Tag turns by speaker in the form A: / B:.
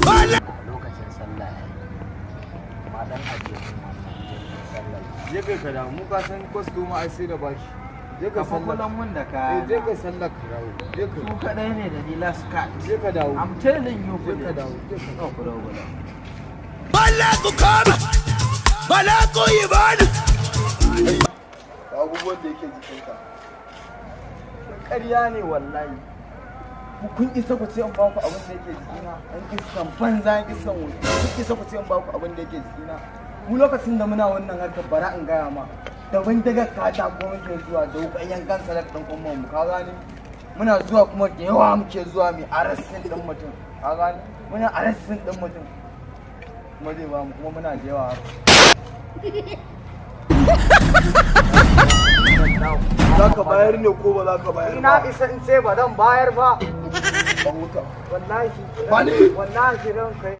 A: lokacin sallah ya yi ma dan ajiye mun wannan sallah
B: je kai ka damu ka san kwastoma ai sai da bashi je ka sallah
A: mun da ka
B: je ka sallah ka dawo je ka
A: su kadai ne da ni last card
B: je ka dawo
A: I'm telling you
B: je ka dawo je ka dawo
A: ku dawo
C: bala ku kama bala ku yi bani
B: abubuwan da yake jikinka ƙarya ne wallahi kun isa ku ce in ba ku abin da yake jikina an iskan banza an iskan wuce kun isa ku ce in ba ku abin da yake jikina mu lokacin da muna wannan harkar bara in gaya ma da daga kata ko muke zuwa da wukan yankan salak ɗin kuma mu ka gane muna zuwa kuma da yawa muke zuwa mai arrestin ɗin mutum ka gane muna arrestin ɗin mutum kuma zai ba mu kuma muna da yawa za ka bayar ne ko ba za ka bayar ba? Ina isa in ce ba zan bayar ba. Ba huta. Wallahi. Wallahi ran kai.